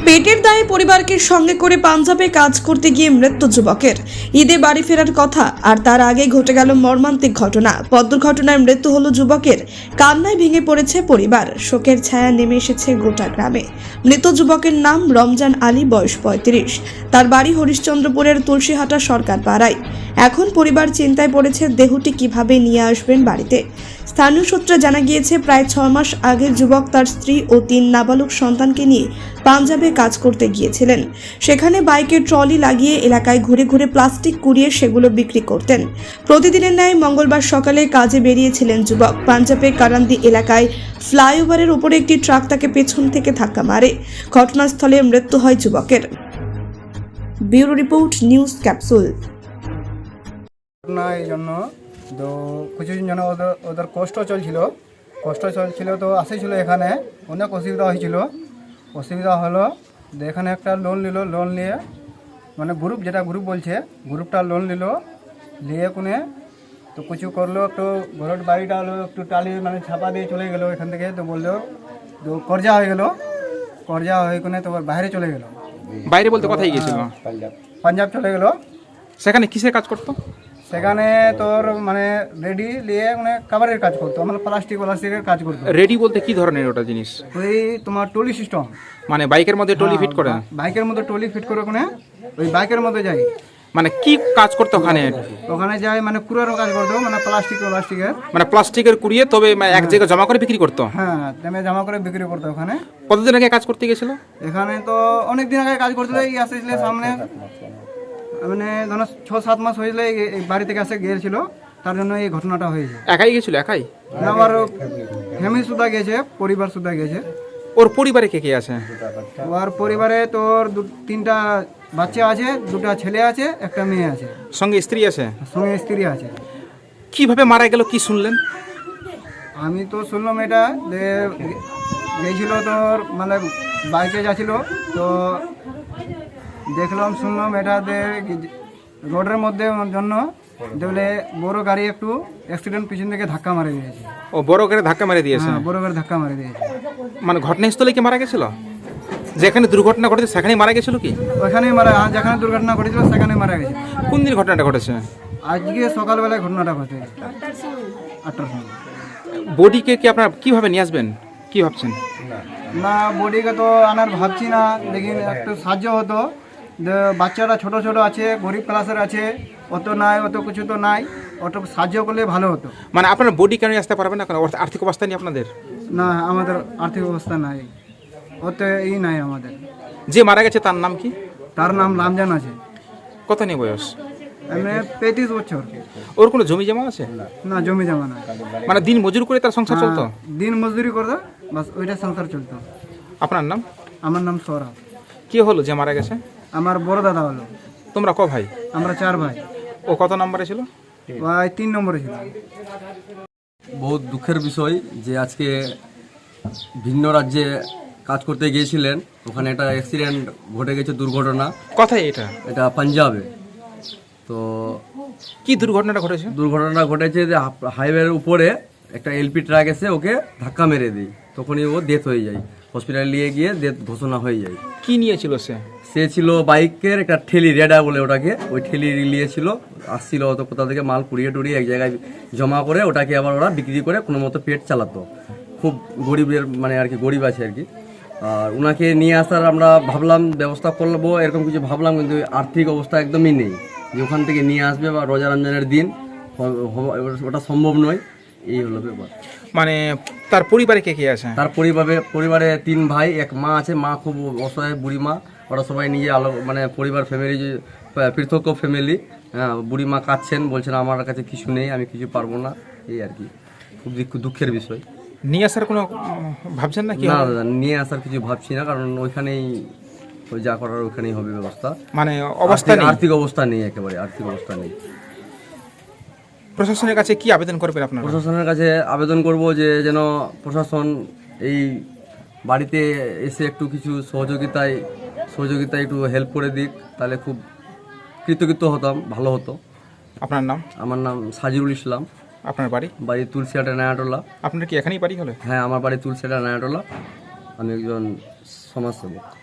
পেটের দায়ে পরিবারকে সঙ্গে করে পাঞ্জাবে কাজ করতে গিয়ে মৃত্যু যুবকের। ঈদে বাড়ি ফেরার কথা, আর তার আগে ঘটে গেল মর্মান্তিক ঘটনা। পথ দুর্ঘটনায় মৃত্যু হলো যুবকের। কান্নায় ভেঙে পড়েছে পরিবার, শোকের ছায়া নেমে এসেছে গোটা গ্রামে। মৃত যুবকের নাম রমজান আলী, বয়স 35। তার বাড়ি হরিশ্চন্দ্রপুরের তুলসীহাটা সরকার পাড়ায়। এখন পরিবার চিন্তায় পড়েছে দেহটি কিভাবে নিয়ে আসবেন বাড়িতে। স্থানীয় সূত্রে জানা গিয়েছে, প্রায় 6 মাস আগে যুবক তার স্ত্রী ও 3 নাবালক সন্তানকে নিয়ে পাঞ্জাবে কাজ করতে গিয়েছিলেন। সেখানে বাইকের ট্রলি লাগিয়ে এলাকায় ঘুরে ঘুরে প্লাস্টিক কুড়িয়ে সেগুলো বিক্রি করতেন। প্রতিদিনের ন্যায় মঙ্গলবার সকালে কাজে বেরিয়েছিলেন যুবক। পাঞ্জাবে কারান্দি এলাকায় ফ্লাইওভারের উপরে একটি ট্রাক তাকে পেছন থেকে ধাক্কা মারে। ঘটনাস্থলে মৃত্যু হয় যুবকের। Bureau report, news capsule. না, এই জন্য তো কিছুদিন জন্য ওদের কষ্ট চলছিল, তো আসেছিল এখানে, অনেক অসুবিধা হয়েছিল। অসুবিধা হলো যে এখানে একটা লোন নিয়ে মানে গ্রুপ বলছে, গ্রুপটা লোন নিয়ে কোনে তো কিছু করলো, একটু ঘরের বাড়িটা হলো একটু টালি মানে ছাপা দিয়ে চলে গেলো এখান থেকে। তো বললো তো কর্জা হয়ে কোনে তো বাইরে চলে গেলো। বাইরে বলতে কোথায় গিয়েছিল? পাঞ্জাব চলে গেলো। সেখানে কিসের কাজ করতো? সেখানে তোর মানে রেডি নিয়ে মানে কাভারের কাজ করতো, মানে প্লাস্টিকের কাজ করতো। রেডি বলতে কি ধরনের ওটা জিনিস? ওই তোমার টলি সিস্টেম, মানে বাইকের মধ্যে টলি ফিট করে? বাইকের মধ্যে টলি ফিট করে ওখানে ওই বাইকের মধ্যে যাই। মানে কি কাজ করতো ওখানে যাই মানে কুড়ারও কাজ করতো, মানে প্লাস্টিকের মানে প্লাস্টিকের কুড়িয়ে তবে এক জায়গায় জমা করে বিক্রি করতো? হ্যাঁ, তেমনি জমা করে বিক্রি করতো ওখানে। কতদিন আগে কাজ করতে গেছিল? এখানে তো অনেক দিন আগে কাজ করছিল। এই আসছিল সামনে মানে ধরো 6-7 মাস হয়েছিল এই বাড়ি থেকে গিয়েছিল, তার জন্য এই ঘটনাটা হয়েছে। একাই গেছিল? একাই? আবার ফ্যামিলি সুদ্ধা গেছে, পরিবার সুদ্ধা গেছে। ওর পরিবারে কে কে আছে? ওর পরিবারে তোর 3টা বাচ্চা আছে, 2টা ছেলে আছে, একটা মেয়ে আছে, সঙ্গে স্ত্রী আছে? সঙ্গে স্ত্রী আছে। কিভাবে মারা গেল কি শুনলেন? আমি তো শুনলাম এটা যে গেছিল তোর মানে বাইকে যাচ্ছিল, তো শুনলাম এটা রোডের মধ্যে জন্য দেখলে বড় গাড়ি একটু অ্যাক্সিডেন্ট পিছন থেকে ধাক্কা মারে দিয়েছে। ও বড় গাড়ি ধাক্কা মেরে দিয়েছে? বড় গাড়ি ধাক্কা মারে দিয়েছে। মানে ঘটনাস্থলে কি মারা গেছিল? যেখানে দুর্ঘটনা ঘটেছে সেখানেই মারা গেছিল কি? ওইখানেই যেখানে দুর্ঘটনা ঘটেছিল সেখানে মারা গেছে। কোন দিন ঘটনাটা ঘটেছে? আজকে সকালবেলায় ঘটনাটা ঘটে 8টার সময়। বডিকে কি আপনারা কিভাবে নিয়ে আসবেন কি ভাবছেন? না, বডিকে তো আনার ভাবছি না, লেকিন একটু সাহায্য হতো। বাচ্চারা ছোট আছে, গরিব ক্লাসের আছে, অত কিছু তো নাই, অত সাহায্য করলে ভালো হতো। মানে আপনারা বডি কেন আসতে পারবেন না? আর্থিক অবস্থা নেই আপনাদের? না, আমাদের আর্থিক অবস্থা নাই, নাই আমাদের। যে মারা গেছে তার নাম কি? তার নাম রমজান আছে। কত নিয়ে বয়স? 35 বছর। ওর কোনো জমি জমা আছে? না, জমি জমা নাই। মানে দিন মজুরি করে তার সংসার চলতো? দিন মজদুরি করতো, বাস ওইটা সংসার চলতো। আপনার নাম? আমার নাম সৌরভ। কি হলো যে মারা গেছে? আমার বড় দাদা হলো। তোমরা ক ভাই? আমরা 4 ভাই। ও কত নম্বরে ছিল? ভাই 3 নম্বরে ছিল। বহুত দুঃখের বিষয় যে আজকে ভিন্ন রাজ্যে কাজ করতে গিয়েছিলেন, ওখানে একটা অ্যাক্সিডেন্ট ঘটে গেছে, দুর্ঘটনা। কোথায় এটা? এটা পাঞ্জাবে। তো কি দুর্ঘটনাটা ঘটেছে? দুর্ঘটনা ঘটেছে যে হাইওয়ের উপরে একটা এলপি ট্রাক এসে ওকে ধাক্কা মেরে দেয়, তখনই ও ডেথ হয়ে যায়। হসপিটালে নিয়ে গিয়ে ডেথ ঘোষণা হয়ে যায়। কি নিয়েছিল সে? সে ছিল বাইকের একটা ঠেলি, রেডা বলে ওটাকে, ওই ঠেলি নিয়েছিল, আসছিল অত কোথা থেকে মাল কুড়িয়ে টুড়িয়ে এক জায়গায় জমা করে ওটাকে আবার ওরা বিক্রি করে কোনো মতো পেট চালাতো। খুব গরিবের মানে আর কি, গরিব আছে আর কি। আর ওনাকে নিয়ে আসার আমরা ভাবলাম ব্যবস্থা করবো, এরকম কিছু ভাবলাম, কিন্তু আর্থিক অবস্থা একদমই নেই যে ওখান থেকে নিয়ে আসবে বা রোজা রমজানের দিন ওটা সম্ভব নয়। এই হলো ব্যাপার। মানে তার পরিবারে কে কে আছে? তার পরিবারে 3 ভাই, এক মা আছে। মা খুব অসহায়, বুড়ি মা। ওরা সবাই নিজে মানে পরিবার ফ্যামিলি, পৃথক ফ্যামিলি। হ্যাঁ, বুড়ি মা কাঁদছেন, বলছেন আমার কাছে কিছু নেই, আমি কিছু পারবো না, এই আর কি। খুব দুঃখের বিষয়। নিয়ে আসার কোনো ভাবছেন না? কি না দাদা, নিয়ে আসার কিছু ভাবছি না, কারণ ওইখানেই যা করার ওইখানেই হবে ব্যবস্থা। মানে অবস্থা নেই, আর্থিক অবস্থা নেই, একেবারে আর্থিক অবস্থা নেই। প্রশাসনের কাছে কি আবেদন করবেন আপনারা? প্রশাসনের কাছে আবেদন করব যে যেন প্রশাসন এই বাড়িতে এসে একটু কিছু সহযোগিতায় একটু হেল্প করে দিক, তাহলে খুব কৃতজ্ঞ হতাম, ভালো হতো। আপনার নাম? আমার নাম সাজিরুল ইসলাম। আপনার বাড়ি? বাড়ি তুলসিয়াটা নায়াটোলা। আপনার কি এখানেই বাড়ি হলো? হ্যাঁ, আমার বাড়ি তুলসিয়াটা নায়াটোলা। আমি একজন সমাজসেবক।